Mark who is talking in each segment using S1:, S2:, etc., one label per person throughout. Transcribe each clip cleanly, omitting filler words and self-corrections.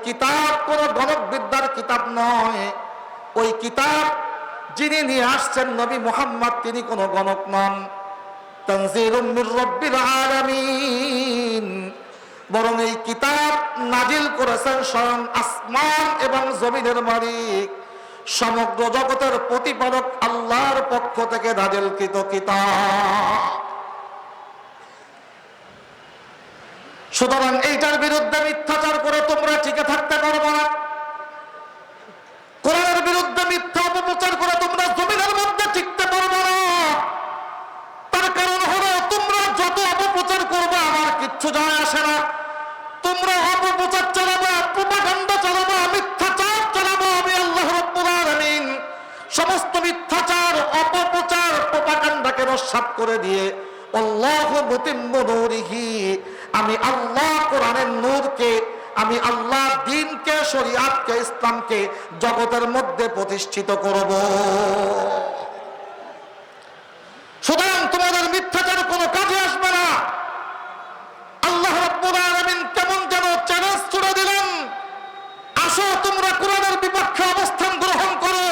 S1: কিতাব কোন গণক বিদ্যার কিতাব নয়। ওই কিতাব যিনি নিয়ে আসছেন নবী মুহাম্মদ, তিনি কোন গণক নন। তানজিলুম মির রাব্বিল আলামিন, বরং এই কিতাব নাজিল করেছেন স্বয়ং আসমান এবং জমিনের মালিক, সমগ্র জগতের প্রতিপালক আল্লাহর পক্ষ থেকে নাজিলকৃত কিতাব। সুতরাং এইটার বিরুদ্ধে মিথ্যাচার করে তোমরা টিকে থাকতে পারবে না। কোরআনের বিরুদ্ধে মিথ্যা অপপ্রচার করে তোমরা জমিনের মধ্যে টিকতে পারবে না। তার কারণ হলো, তোমরা যত অপপ্রচার করবে আমার কিচ্ছু যায় আসে না। তোমরা অপপ্রচার চালাবা, প্রোপাগান্ডা চালাবা, মিথ্যাচার চালাবা, আমি আল্লাহ রাব্বুল আলামিন সমস্ত মিথ্যাচার, অপপ্রচার, প্রোপাগান্ডাকে নস্যাৎ করে দিয়ে আল্লাহু মুতিম্মু নূরিহি, আমি আল্লাহ কোরআনের নূরকে, আমি আল্লাহ দ্বীনকে, শরীয়তকে, ইসলামকে জগতের মধ্যে প্রতিষ্ঠিত করব। সুতরাং তোমাদের মিথ্যাচার কোনো কাজে আসবে না। আল্লাহ রাব্বুল আলামিন কেমন যেন চ্যালেঞ্জ ছুড়ে দিলেন, আসো তোমরা কোরআনের বিপক্ষে অবস্থান গ্রহণ করো।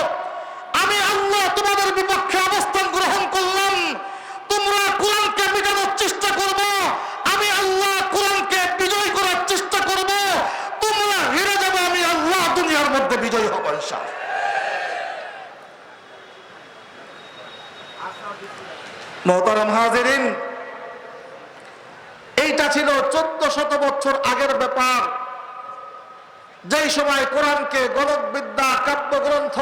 S1: আমি আল্লাহ তোমাদের বিপক্ষে অবস্থান গ্রহণ করলাম। তোমরা কোরআনকে মেটানোর চেষ্টা করবে, আমি আল্লাহ কোরআনকে বিজয় করার চেষ্টা করব। তোমরা হেরে যাবে, আমি আল্লাহ দুনিয়ার মধ্যে বিজয় হব ইনশাআল্লাহ। মুহতারাম হাজিরিন, এইটা ছিল 1400 বছর আগের ব্যাপার, যেই সময় কোরআনকে গণক বিদ্যা, কাব্যগ্রন্থ,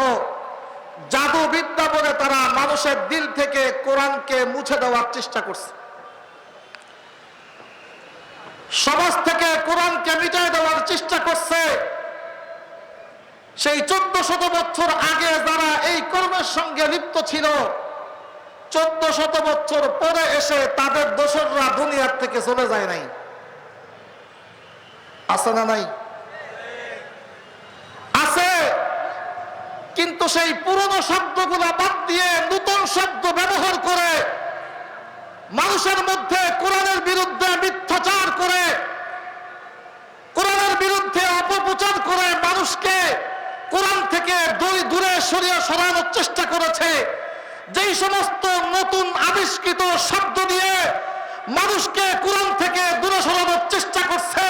S1: জাদু বিদ্যা বলে তারা মানুষের দিল থেকে কোরআনকে মুছে দেওয়ার চেষ্টা করছে, সমাজ থেকে কোরআনকে মিটাই দেওয়ার চেষ্টা করছে। সেই 1400 বছর আগে যারা এই কর্মের সঙ্গে লিপ্ত ছিল, 1400 বছর পরে এসে তাদের দোসররা দুনিয়ার থেকে চলে যায় নাই। আছে না নাই? আছে। কিন্তু সেই পুরনো শব্দগুলা বাদ দিয়ে নতুন শব্দ ব্যবহার করে মানুষের মধ্যে কোরআনের বিরুদ্ধে মিথ্যাচার করে, কোরআনের বিরুদ্ধে অপপ্রচার করে মানুষকে কোরআন থেকে দূরে সরানোর চেষ্টা করেছে। যেই সমস্ত নতুন আবিষ্কৃত শব্দ দিয়ে মানুষকে কোরআন থেকে দূরে সরানোর চেষ্টা করছে,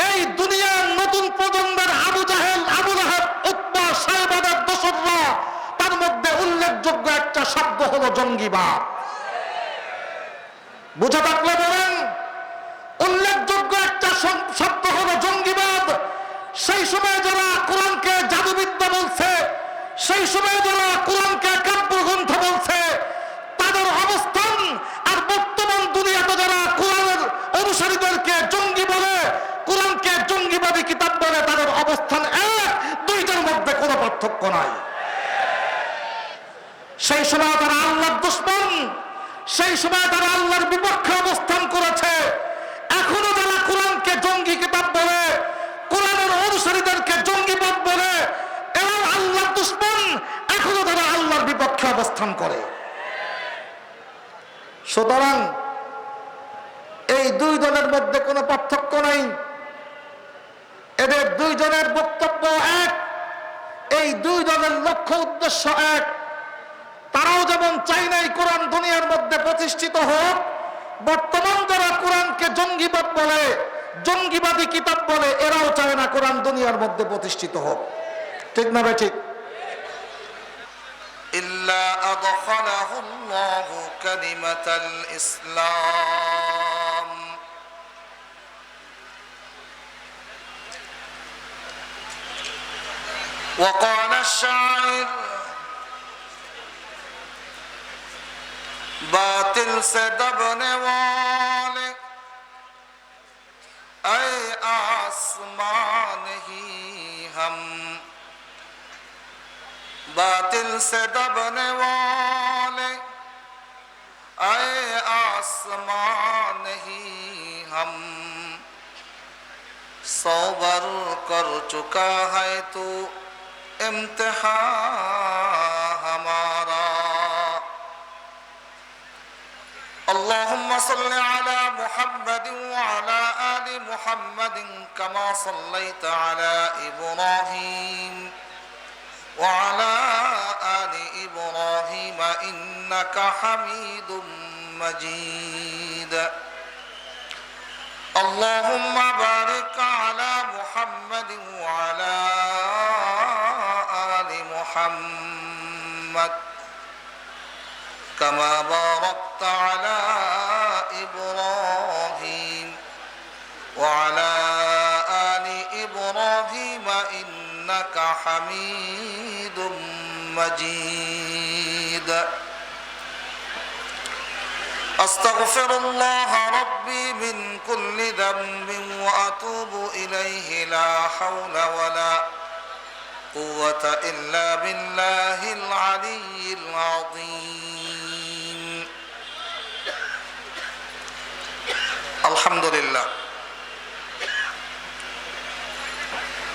S1: এই দুনিয়ার নতুন প্রজন্মের আবু জাহেল, আবু লাহাব, উতবা, সাইবাদের দোসররা, তার মধ্যে উল্লেখযোগ্য একটা শব্দ হলো জঙ্গিবাদ। বুঝে থাকলে বলেন, উল্লেখযোগ্য একটা শব্দ হলো জঙ্গিবাদ। সেই সময় যারা কোরআনকে জাদুবিদ্যা বলছে, সেই সময় যারা কোরআনকে কাব্যগ্রন্থ বলছে, তাদের অবস্থান আর বর্তমান দুনিয়াতে যারা কোরআনের অনুসারীদেরকে জঙ্গি বলে, কোরআনকে জঙ্গিবাদী কিতাব বলে, তাদের অবস্থান এক, দুইটার মধ্যে কোনো পার্থক্য নাই। সেই সময় তারা আল্লাহর দুশমন, সেই সময় তারা আল্লাহর বিপক্ষে অবস্থান করেছে। এখনো যারা কোরআনকে জঙ্গি কিতাব বলে, কোরআনের অনুসারীদেরকে জঙ্গিবাদ বলে, এবং আল্লাহর দুশমন, এখনো তারা আল্লাহর বিপক্ষে অবস্থান করে। সুতরাং এই দুই দলের মধ্যে কোনো পার্থক্য নাই। এদের দুইজনের বক্তব্য এক, এই দুই দলের লক্ষ্য উদ্দেশ্য এক। তারাও যেমন চায় নাই কোরআন দুনিয়ার মধ্যে প্রতিষ্ঠিত হোক, বর্তমান যারা কোরআনকে জঙ্গিবাদ বলে, জঙ্গিবাদী কিতাব বলে, এরাও চায় না কোরআন দুনিয়ার মধ্যে প্রতিষ্ঠিত হোক। ঠিক না ভাই? ঠিক।
S2: ইল্লা আদখালাহুল্লাহু কালিমাতাল ইসলাম। وقال الشاعر باطل से दबने वाले ऐ आसमान ही हम, बातिल से दबने वाले ऐ आसमान ही हम, सौ बार कर चुका है तू इम्तिहान हमारा। اللهم صل على محمد وعلى آل محمد كما صليت على إنك حميد مجيد اللهم بارك على محمد وعلى آل محمد كما باركت على إبراهيم وعلى آل إبراهيم إنك حميد مجيد أستغفر الله ربي من كل ذنب وأتوب إليه لا حول ولا قوة إلا بالله العلي العظيم الحمد لله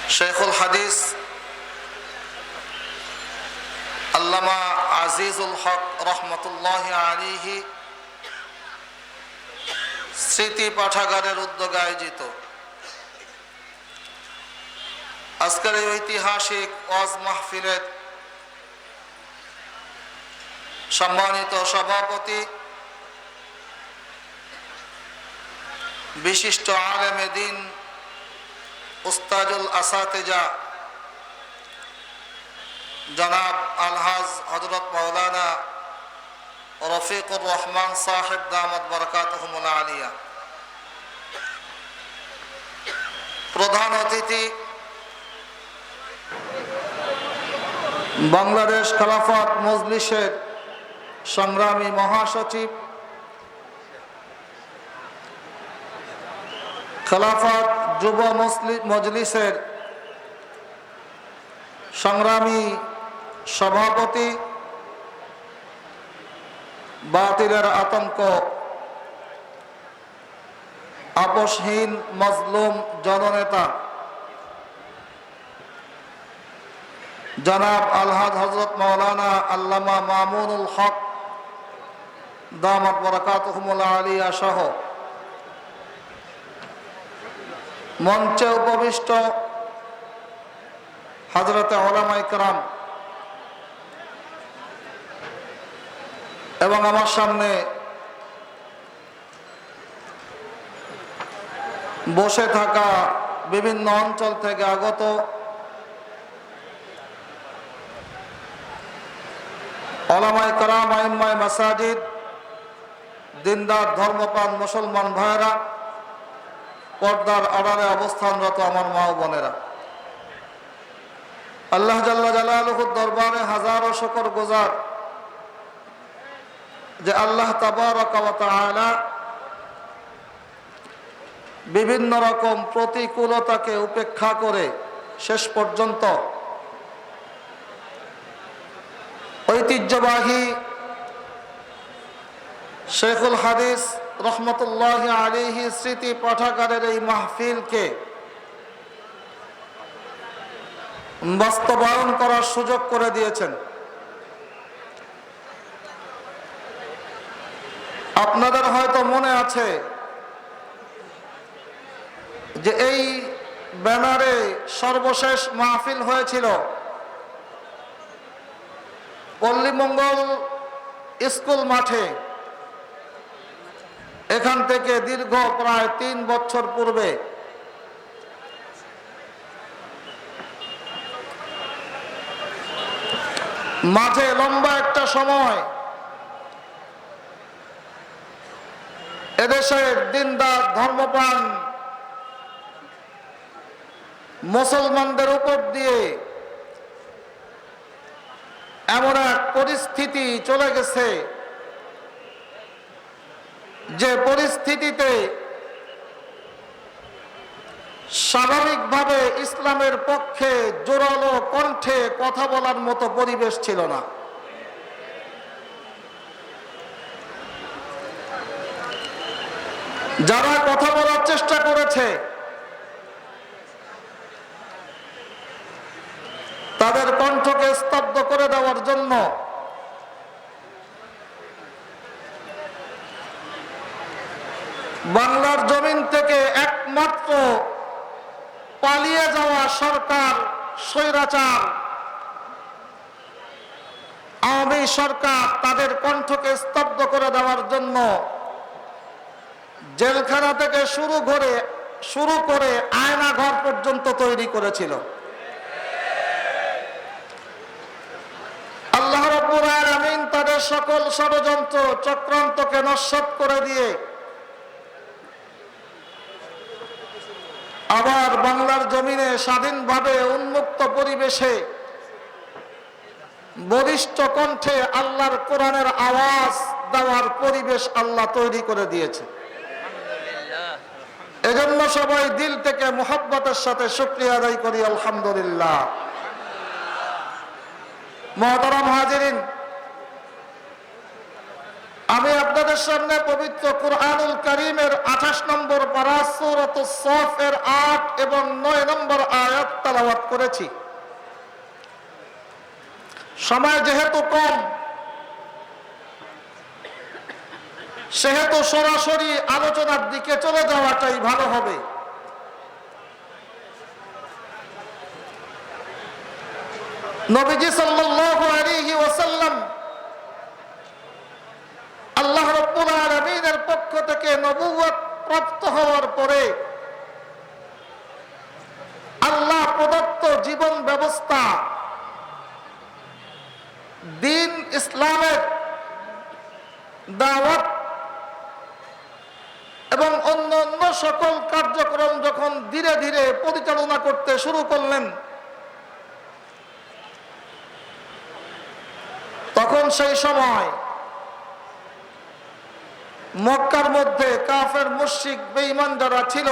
S2: شيخ الحديث আল্লামা আজিজুল হক রহমতুল্লাহ আলাইহি স্মৃতি পাঠাগারের উদ্যোগে আয়োজিত আজকের এই ঐতিহাসিক ওয়াজ মাহফিলের সম্মানিত সভাপতি বিশিষ্ট আলেমে দ্বীন উস্তাদুল আসাতিজা জনাব আলহাজ হযরত মাওলানা রফিকুর রহমান সাহেব দামাত বরকাতুহুমুল আলিয়া, প্রধান অতিথি বাংলাদেশ খেলাফত মজলিসের সংগ্রামী মহাসচিব, খেলাফত যুব মজলিসের সংগ্রামী সভাপতি, বাতিলের আতঙ্ক আপোষহীন মজলুম জননেতা জনাব আলহাজ হযরত মাওলানা আল্লামা মামুনুল হক দামাত বরকাতুহুমুল আলিয়া সহ মঞ্চে উপবিষ্ট হযরতে উলামায়ে কেরাম এবং আমার সামনে বসে থাকা বিভিন্ন অঞ্চল থেকে আগত উলামায়ে কেরাম, আইম্মায়ে মাসাজিদ, দিনদার ধর্মপ্রাণ মুসলমান ভাইয়েরা, পর্দার আড়ালে অবস্থানরত আমার মা ও বোনেরা, আল্লাহ জাল্লা জালালুহুর দরবারে হাজারো শুকর গুজার যে আল্লাহ তাবারাকা ওয়া তাআলা বিভিন্ন রকম প্রতিকূলতাকে উপেক্ষা করে শেষ পর্যন্ত ঐতিহ্যবাহী শেখুল হাদিস রহমতুল্লাহ আলাইহি স্মৃতি পাঠাগারের এই মাহফিলকে বাস্তবায়ন করার সুযোগ করে দিয়েছেন। আপনাদের হয়তো মনে আছে যে এই ব্যানারে সর্বশেষ মাহফিল হয়েছিল পল্লীমঙ্গল স্কুল মাঠে। এখান থেকে দীর্ঘ প্রায় 3 বছর পূর্বে মাঝে লম্বা একটা সময় এদেশের দিনদার ধর্মপ্রাণ মুসলমানদের উপর দিয়ে এমন এক পরিস্থিতি চলে গেছে যে পরিস্থিতিতে স্বাভাবিকভাবে ইসলামের পক্ষে জোরালো কণ্ঠে কথা বলার মতো পরিবেশ ছিল না। যারা কথা বলার চেষ্টা করেছে তাদের কণ্ঠকে স্তব্ধ করে দেওয়ার জন্য বাংলার জমিন থেকে একমাত্র পালিয়ে যাওয়া সরকার স্বৈরাচার
S1: আওয়ামী সরকার তাদের কণ্ঠকে স্তব্ধ করে দেওয়ার জন্য জেলখানা থেকে শুরু করে আয়না ঘর পর্যন্ত তৈরি করেছিল। আল্লাহ রাব্বুল আলামিন তাদের সকল ষড়যন্ত্র চক্রান্তকে নস্যাৎ করে দিয়ে আবার বাংলার জমিনে স্বাধীনভাবে উন্মুক্ত পরিবেশে বলিষ্ঠ কণ্ঠে আল্লাহর কোরআনের আওয়াজ দেওয়ার পরিবেশ আল্লাহ তৈরি করে দিয়েছে। এজন্য সবাই দিল থেকে মুহাব্বতের সাথে শুকরিয়া আদায় করি আলহামদুলিল্লাহ। মুহতারাম হাজিরিন, আমি আপনাদের সামনে পবিত্র কুরআনুল কারীমের 28 নম্বর পারা সূরাতুস সাফ এর 8 এবং 9 নম্বর আয়াত তেলাওয়াত করেছি। সময় যেহেতু কম, সেহেতু সরাসরি আলোচনার দিকে চলে যাওয়াটাই ভালো হবে। নবীজি সাল্লাল্লাহু আলাইহি ওয়াসাল্লাম আল্লাহ রাব্বুল আলামিনের পক্ষ থেকে নবুয়ত প্রাপ্ত হওয়ার পরে আল্লাহ প্রদত্ত জীবন ব্যবস্থা, দ্বীন ইসলামের দাওয়াত এবং অন্যান্য সকল কার্যক্রম যখন ধীরে ধীরে পরিচালনা করতে শুরু করলেন, তখন সেই সময় মক্কার মধ্যে কাফের মুশরিক বেঈমান যারা ছিল,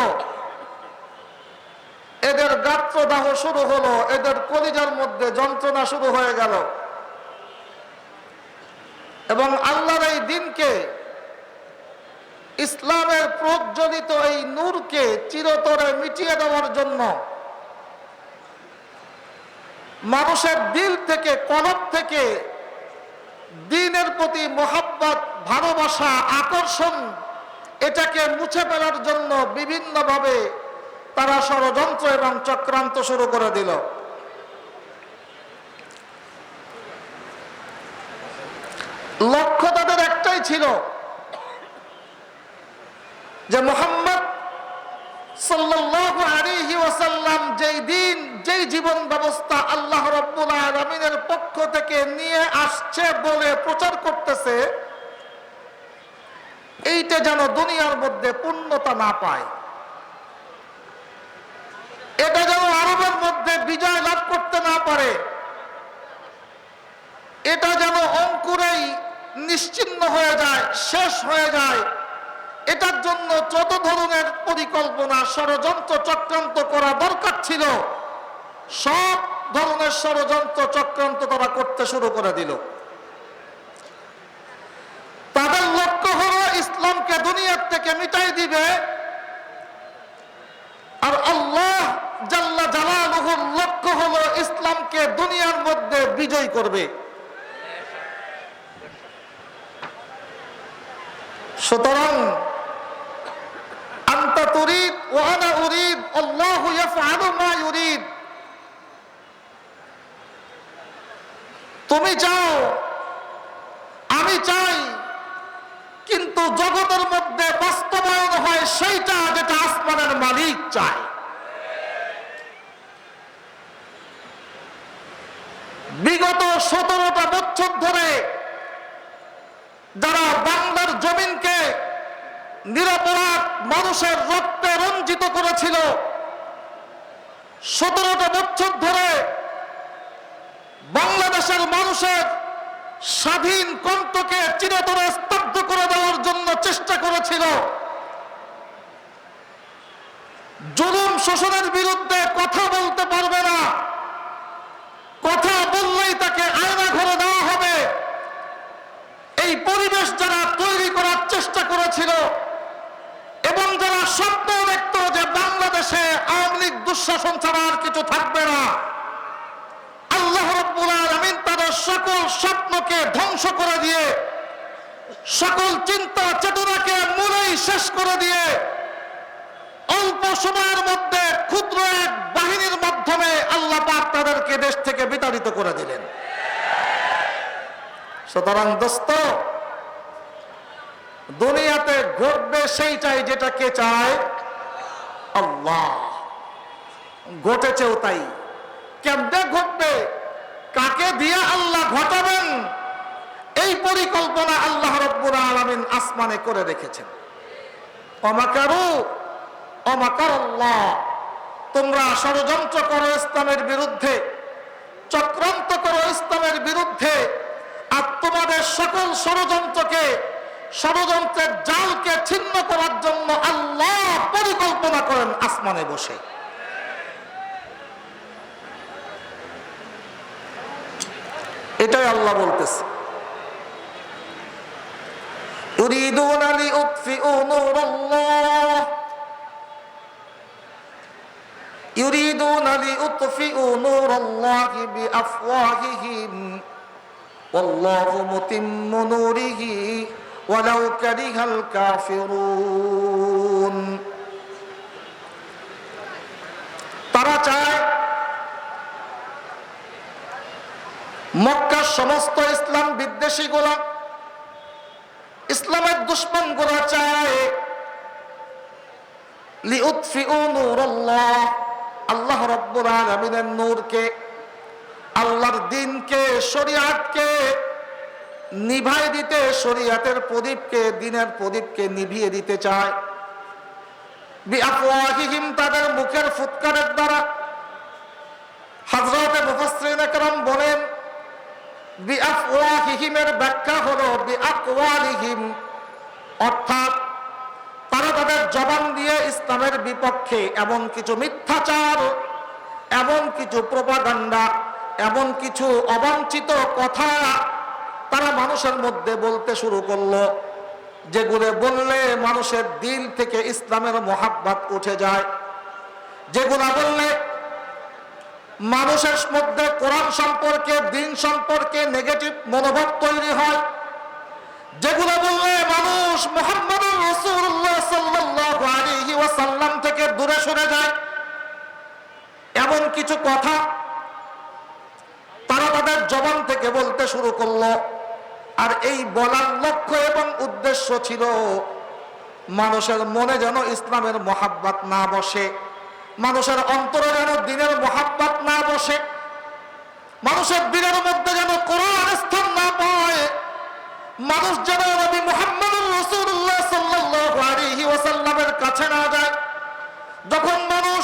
S1: এদের গাত্রদাহ শুরু হলো, এদের কলিজার মধ্যে যন্ত্রণা শুরু হয়ে গেল এবং আল্লাহর এই দ্বীনকে, ইসলামের প্রজ্বলিত এই নূরকে চিরতরে মিটিয়ে দেওয়ার জন্য মানুষের দিল থেকে, কলব থেকে দ্বীনের প্রতি মোহাব্বত, ভালোবাসা, আকর্ষণ, এটাকে মুছে ফেলার জন্য বিভিন্নভাবে তারা ষড়যন্ত্র এবং চক্রান্ত শুরু করে দিল। লক্ষ্য তাদের একটাই ছিল যে মুহাম্মদ সাল্লাল্লাহু আলাইহি ওয়াসাল্লাম যেই দিন, যেই জীবন ব্যবস্থা আল্লাহ রাব্বুল আলামিনের পক্ষ থেকে নিয়ে আসছে বলে প্রচার করতেছে, এইটা যেন দুনিয়ার মধ্যে পূর্ণতা না পায়, এটা যেন আরবের মধ্যে বিজয় লাভ করতে না পারে, এটা যেন অঙ্কুরেই নিশ্চিহ্ন হয়ে যায়, শেষ হয়ে যায়, এটার জন্য যত ধরনের পরিকল্পনা, ষড়যন্ত্র চক্রান্ত করা দরকার ছিল, সব ধরনের ষড়যন্ত্র চক্রান্ত তারা করতে শুরু করে দিল। তাদের লক্ষ্য হলো ইসলামকে দুনিয়ার থেকে মিটাই দিবে, আর আল্লাহ জাল্লা জালালুহুর লক্ষ্য হলো ইসলামকে দুনিয়ার মধ্যে বিজয় করবে। সুতরাং আনতা তুরিদ ওয়া আনা উরিদ, আল্লাহু ইয়াফআলু মা ইউরিদ। তুমি চাও, আমি চাই, কিন্তু জগতের মধ্যে বাস্তবায়ন হয় সেইটা যেটা আসমানের মালিক চায়। বিগত 17টা বছর ধরে যারা বাংলার জমিনকে নিরপরাধ মানুষের রক্তে রঞ্জিত করেছিল, 17টা বছর ধরে বাংলাদেশের মানুষের স্বাধীন কণ্ঠকে চিরতরে স্তব্ধ করে দেওয়ার জন্য চেষ্টা করেছিল, জুলুম শোষণের বিরুদ্ধে কথা বলতে পারবে না, কথা বললেই তাকে আয়না ঘরে দেওয়া হবে, এই পরিবেশ যারা তৈরি করার চেষ্টা করেছিল এবং যারা স্বপ্ন দেখত যে বাংলাদেশে আওয়ামী লীগ দুঃশাসন ছাড়া আর কিছু থাকবে না, আল্লাহ রাব্বুল আলামিন তাদের সকল স্বপ্নকে ধ্বংস করে দিয়ে, সকল চিন্তা চেতনাকে মূলেই শেষ করে দিয়ে অল্প সময়ের মধ্যে ক্ষুদ্র এক বাহিনীর মাধ্যমে আল্লাহ পাক তাদেরকে দেশ থেকে বিতাড়িত করে দিলেন। সুতরাং দোস্ত, দুনিয়াতে ঘটবে সেইটাই যেটা কে চায়? আল্লাহ। ঘটেছেও তাই। কেমনে ঘটবে, কাকে দিয়ে আল্লাহ ঘটাবেন, এই পরিকল্পনা আল্লাহ রাব্বুল আলামিন আসমানে করে রেখেছেন। অমাকারু অমাকারাল্লাহ, তোমরা ষড়যন্ত্র করো ইসলামের বিরুদ্ধে, চক্রান্ত করো ইসলামের বিরুদ্ধে, আর তোমাদের সকল ষড়যন্ত্রের জালকে ছিন্ন করার জন্য আল্লাহ পরিকল্পনা করেন আসমানে বসে। এটাই আল্লাহ বলতেছে। ইউরিদুনা লিউতফিউ নূরাল্লাহ ইউরিদুনা লিউতফিউ নূরাল্লাহি বিআফওয়াহিহিম ওয়াল্লাহু মুতিম্মু নূরিহি ওয়ালাউ কারিহাল কাফিরুন। তারা চায় মক্কার সমস্ত ইসলাম বিদ্বেষী গোলা, ইসলামের দুশ্মন গোলা চায় লিউতফিউ নূরাল্লাহ, আল্লাহ রাব্বুল আলামিনের নূরকে, আল্লাহর দ্বীনকে, শরীয়তকে নিভাই দিতে, শরীয়তের প্রদীপকে, দ্বীনের প্রদীপকে নিভিয়ে দিতে চায়। বিআফওয়াহিহিম, তাদের মুখের ফুৎকারের দ্বারা। হযরতে মুফাসসিরিন کرام বলেন বিআফওয়াহিহিমের ব্যাখ্যা হলো বিআকওয়ালিহিম, অর্থাৎ তারা তাদের জবান দিয়ে ইসলামের বিপক্ষে এমন কিছু মিথ্যাচার, এমন কিছু প্রোপাগান্ডা, এমন কিছু অবাঞ্ছিত কথা তারা মানুষের মধ্যে বলতে শুরু করলো, যেগুলো বললে মানুষের দিল থেকে ইসলামের মহাব্বত উঠে যায়, যেগুলো বললে মানুষের মধ্যে কোরআন সম্পর্কে, দ্বীন সম্পর্কে নেগেটিভ মনোভাব তৈরি হয়, যেগুলো বললে মানুষ মুহাম্মদুর রাসূলুল্লাহ সাল্লাল্লাহু আলাইহি ওয়াসাল্লাম থেকে দূরে সরে যায়, এমন কিছু কথা তারা তাদের জবান থেকে বলতে শুরু করলো। আর এই বলার লক্ষ্য এবং উদ্দেশ্য ছিল মানুষের মনে যেন ইসলামের মহাব্বত না বসে, মানুষের অন্তরে যেন দ্বীনের মহাব্বত না বসে, মানুষের দিলের মধ্যে যেন কোরআন স্থান না পায়, মানুষ যেন নবী মুহাম্মদুর রাসূলুল্লাহ সাল্লাল্লাহু আলাইহি ওয়াসাল্লামের কাছে না যায়। যখন মানুষ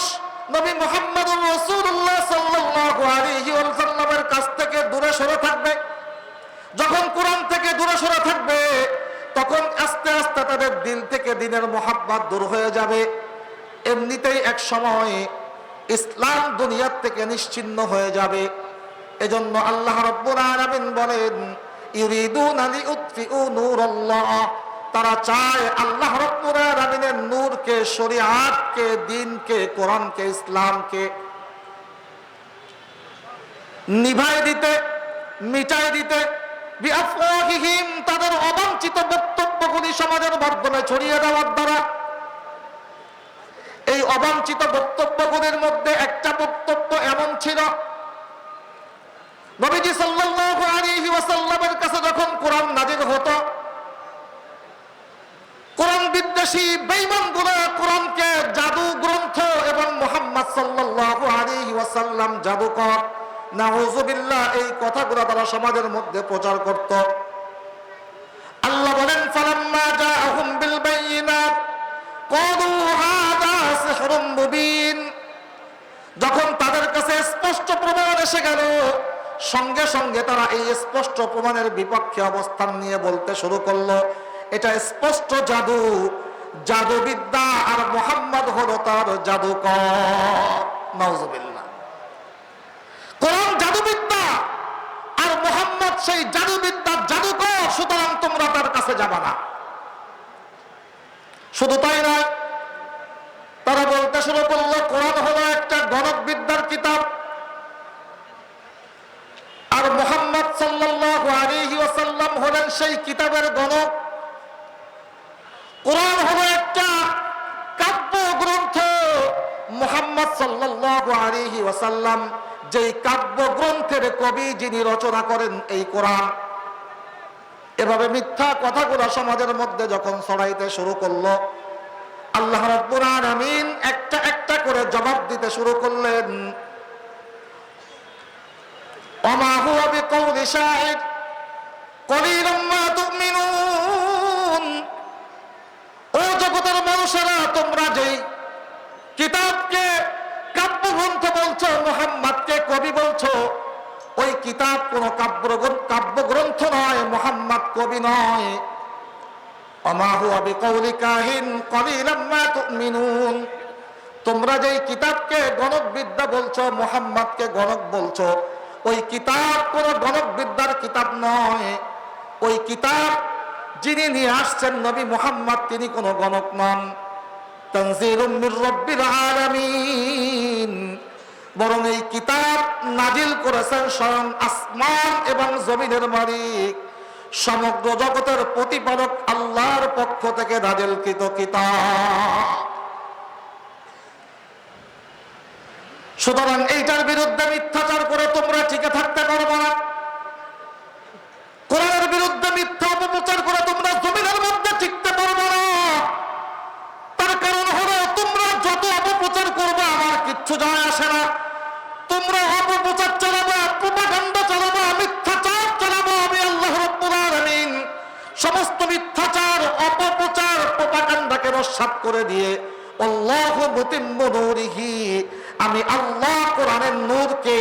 S1: নবী মুহাম্মদুর রাসূলুল্লাহ সাল্লাল্লাহু আলাইহি ওয়াসাল্লামের কাছ থেকে দূরে সরে থাকবে, যখন কোরআন থেকে দূরে সরে থাকবে, তখন আস্তে আস্তে তাদের দিল থেকে দ্বীনের মহাব্বত দূর হয়ে যাবে। এমনিতেই এক সময় ইসলাম দুনিয়ার থেকে নিশ্চিহ্ন হয়ে যাবে। এজন্য আল্লাহ রাব্বুল আলামিন বলেন ইউরিদুনা লিউতফিউ নূরাল্লাহ, তারা চায় আল্লাহ রাব্বুল আলামিনের নূরকে, শরীয়তকে, দ্বীনকে, কোরআনকে, ইসলামকে নিভাই দিতে, মিটাই দিতে। বিআফওয়াহিহিম, তাদের অবাঞ্ছিত বক্তব্যগুলি সমাজের মাধ্যমে ছড়িয়ে দেওয়ার দ্বারা। এই অবাঞ্ছিত বক্তব্যগুলির মধ্যে একটা বক্তব্য এমন ছিল, নবীজি সাল্লাল্লাহু আলাইহি ওয়াসাল্লামের কাছে যখন কোরআন নাযিল হতো, কোরআন বিদ্বেষী বেঈমানগুলো কোরআনকে জাদু গ্রন্থ এবং মুহাম্মদ সাল্লাল্লাহু আলাইহি ওয়াসাল্লাম জাদুকর, নাউযুবিল্লাহ, এই কথাগুলো তারা সমাজের মধ্যে প্রচার করত। আল্লাহ বলেন ফালাম্মা জাআহুম বিল বায়িনাত ক্বালু হাযা সিহরুম মুবিন, যখন তাদের কাছে স্পষ্ট প্রমাণ এসে গেল, সঙ্গে সঙ্গে তারা এই স্পষ্ট প্রমাণের বিপক্ষে অবস্থান নিয়ে বলতে শুরু করলো এটা স্পষ্ট জাদু, জাদুবিদ্যা, আর মুহাম্মদ হলো তার জাদুকর। নাউযুবিল্লাহ। কোরআন জাদুবিদ্যা আর মুহাম্মদ সেই জাদুবিদ্যার জাদুকর, সুতরাং তোমরা তার কাছে যাবা না। শুধু তাই নয়, তারা বলতে শুরু করলো কোরআন হলো একটা গণক বিদ্যার কিতাব, আর মুহাম্মদ সাল্লাল্লাহু আলাইহি ওয়াসাল্লাম হলেন সেই কিতাবের গণক। কোরআন হলো একটা কাব্য গ্রন্থ, মুহাম্মদ সাল্লাল্লাহু আলাইহি ওয়াসাল্লাম যেই কাব্য গ্রন্থের কবি, যিনি রচনা করেন এই কোরআন। এভাবে মিথ্যা কথাগুলো সমাজের মধ্যে যখন ছড়াইতে শুরু করলো, আল্লাহ রাব্বুল আলামিন একটা একটা করে জবাব দিতে শুরু করলেন। ওমা হুয়া বিকাউলি শাইর কলিলাম মা তুমিনুন। ও জগতের মানুষেরা, তোমরা যেই কিতাবকে কাব্যগ্রন্থ বলছো, মুহাম্মদকে কবি বলছো, ওই কিতাব কোন কাব্যগ্রন্থ নয়, মুহাম্মদ কবি নয়। ওমা হুয়া বিকাউলি কাহিন কলিলাম মা তুমিনুন। তোমরা যেই কিতাবকে গণকবিদ্যা বলছো, মুহাম্মদকে গণক বলছো, ওই কিতাব কোন গণকবিদ্যার কিতাব নয়। ওই কিতাব যিনি নিয়ে আসছেন নবী মুহাম্মদ, তিনি কোন গণক নন। তানজিলুম মির রাব্বিল আলামিন। বরং এই কিতাব নাজিল করেছেন স্বয়ং আসমান এবং জমিনের মালিক, সমগ্র জগতের প্রতিপালক আল্লাহর পক্ষ থেকে নাজিলকৃত কিতাব। সুতরাং এইটার বিরুদ্ধে মিথ্যাচার করে তোমরা টিকে থাকতে পারবে না। কোরআনের বিরুদ্ধে মিথ্যা অপপ্রচার করে তোমরা জমিনের মধ্যে টিকতে পারবে না। তার কারণ হলো, তোমরা যত অপপ্রচার করবে আমার কিচ্ছু যায় আসে না। তোমরা অপপ্রচার চালাবা, প্রোপাগান্ডা চালাবা, মিথ্যাচার চালাবা, আমি আল্লাহ রাব্বুল আলামিন সমস্ত মিথ্যাচার, অপপ্রচার, প্রোপাগান্ডাকে নস্যাৎ করে দিয়ে আল্লাহু মুতিম্মু নূরিহি, আমি আল্লাহ কোরআনের নূরকে,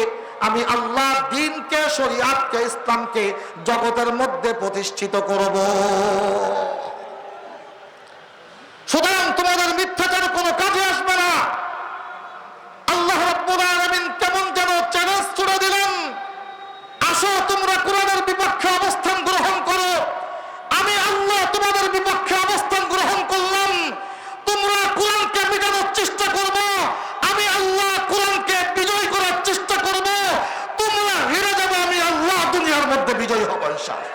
S1: আমি আল্লাহ দ্বীনকে, শরীয়তকে, ইসলামকে জগতের মধ্যে প্রতিষ্ঠিত করব। সুতরাং তোমাদের মিথ্যাচার কোনো কাজে আসবে না। আল্লাহ রাব্বুল আলামিন কেমন যেন চ্যালেঞ্জ ছুড়ে দিলেন, আসো তোমরা কোরআনের বিপক্ষে অবস্থান গ্রহণ করো। আমি আল্লাহ তোমাদের বিপক্ষে অবস্থান গ্রহণ করলাম। তোমরা কোরআনকে মেটানোর চেষ্টা করবে, আমি আল্লাহ কোরআনকে বিজয় করার চেষ্টা করব। তোমরা হেরে যাবে, আমি আল্লাহ দুনিয়ার মধ্যে বিজয়ী হব ইনশাআল্লাহ।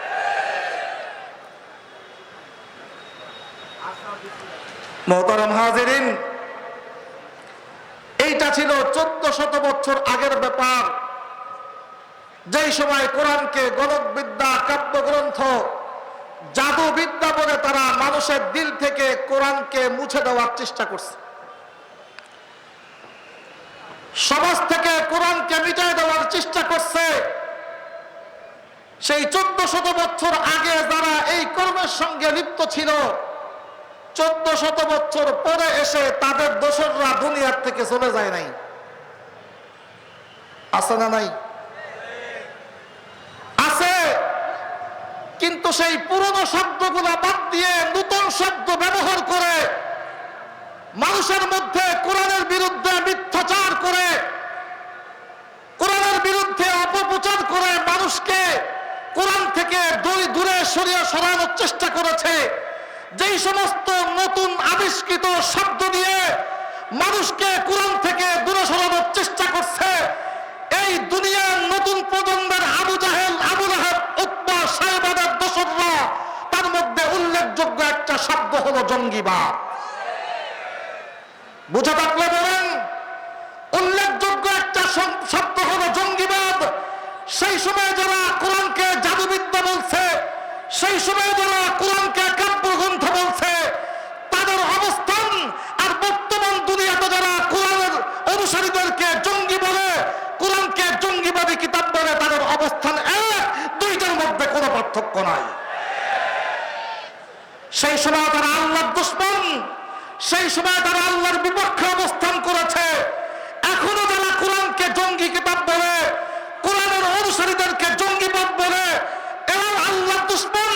S1: মুহতারাম হাজিরিন, এইটা ছিল 1400 বছর আগের ব্যাপার, যেই সময় কোরআনকে গণকবিদ্যা, কাব্যগ্রন্থ, জাদুবিদ্যা বলে তারা মানুষের দিল থেকে কোরআনকে মুছে দেওয়ার চেষ্টা করছে। সমাজ থেকে কোরআনকে মিটাই দেওয়ার চেষ্টা করছে। সেই 1400 বছর আগে যারা এই কর্মের সঙ্গে লিপ্ত ছিল, 1400 বছর পরে এসে তাদের দোসররা দুনিয়ার থেকে চলে যায় নাই। আছে না নাই? আছে। কিন্তু সেই পুরনো শব্দগুলা বাদ দিয়ে নতুন শব্দ ব্যবহার করে মানুষের মধ্যে কোরআনের বিরুদ্ধে মিথ্যাচার করে, কোরআনের বিরুদ্ধে অপপ্রচার করে মানুষকে কোরআন থেকে দূরে সরানোর চেষ্টা করেছে। যেই সমস্ত নতুন আবিষ্কৃত শব্দ দিয়ে মানুষকে কোরআন থেকে দূরে সরানোর চেষ্টা করছে, এই দুনিয়ার নতুন প্রজন্মের আবু জাহেল, আবু লাহাব, উতবা, সাইবাদের দোসররা, তার মধ্যে উল্লেখযোগ্য একটা শব্দ হলো জঙ্গিবাদ। বুঝে থাকলে বলেন, উল্লেখযোগ্য একটা শব্দ হলো জঙ্গিবাদ। সেই সময় যারা কোরআনকে জাদুবিদ্যা বলছে, সেই সময় যারা কোরআনকে কাব্যগ্রন্থ বলছে, তাদের অবস্থান আর বর্তমান দুনিয়াতে যারা কোরআনের অনুসারীদেরকে জঙ্গি বলে, কোরআনকে জঙ্গিবাদী কিতাব বলে, তাদের অবস্থান এক, দুইটার মধ্যে কোনো পার্থক্য নাই। সেই সময় তারা আল্লাহর দুশমন, সেই সময় তারা আল্লাহর বিপক্ষে অবস্থান করেছে। এখনো যারা কোরআনকে জঙ্গি কিতাব বলে, কোরআনের অনুসারীদেরকে জঙ্গিবাদ বলে, এবং আল্লাহর দুশমন,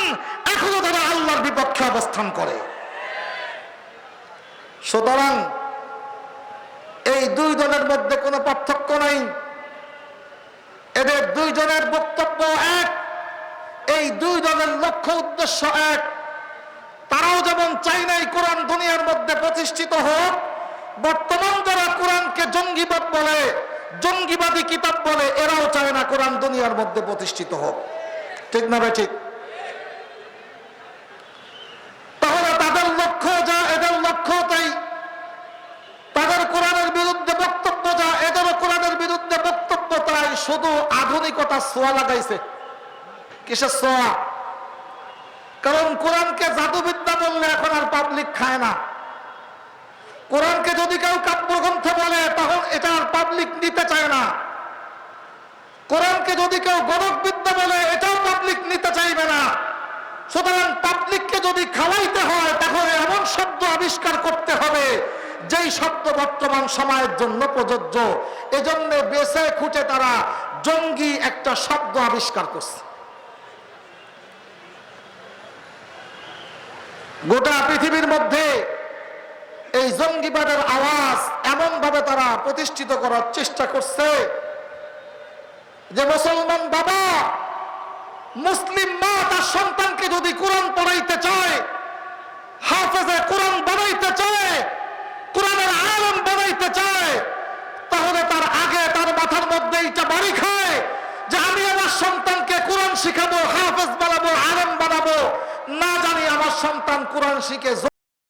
S1: এখনো তারা আল্লাহর বিপক্ষে অবস্থান করে। সুতরাং এই দুই দলের মধ্যে কোনো পার্থক্য নাই। এদের দুইজনের বক্তব্য এক, এই দুই দলের লক্ষ্য উদ্দেশ্য এক। তারাও যেমন চায় নাই কোরআন দুনিয়ার মধ্যে প্রতিষ্ঠিত হোক, বর্তমান যারা কোরআনকে জঙ্গিবাদ বলে, জঙ্গিবাদী কিতাব বলে, এরাও চায় না কোরআন দুনিয়ার মধ্যে প্রতিষ্ঠিত হোক। ঠিক না ভাই? ঠিক। তাহলে তাদের লক্ষ্য যা, এদের লক্ষ্য তাই। তাদের কোরআনের বিরুদ্ধে বক্তব্য যা, এদেরও কোরআনের বিরুদ্ধে বক্তব্য তাই। শুধু আধুনিকতা ছোঁয়া লাগাইছে। কিসের ছোঁয়া? কারণ কোরআনকে জাদুবিদ্যা বললে এখন আর পাবলিক খায় না। কোরআনকে যদি কেউ কাব্যগ্রন্থ বলে তখন এটা আর পাবলিক নিতে চায় না। কোরআনকে যদি কেউ গণকবিদ্যা বলে এটাও পাবলিক নিতে চাইবে না। সুতরাং পাবলিককে যদি খাওয়াইতে হয় তাহলে এমন শব্দ আবিষ্কার করতে হবে যেই শব্দ বর্তমান সময়ের জন্য প্রযোজ্য। এজন্য বেছে খুঁটে তারা জঙ্গি একটা শব্দ আবিষ্কার করছে। গোটা পৃথিবীর মধ্যে এই জঙ্গিবাদের আওয়াজ এমন ভাবে তারা প্রতিষ্ঠিত করার চেষ্টা করছে যে মুসলমান বাবা, মুসলিম মা তার সন্তানকে যদি কোরআন পড়াইতে চায়, হাফেজে কোরআন বানাইতে চায়, কোরআনের আলেম বানাইতে চায়, তাহলে তার আগে তার মাথার মধ্যে এটা বাড়ি খায় যে আমি আমার সন্তানকে কোরআন শিখাবো, হাফেজ বানাবো, আলেম বানাবো, না জানি আমার সন্তান কোরআন শিখে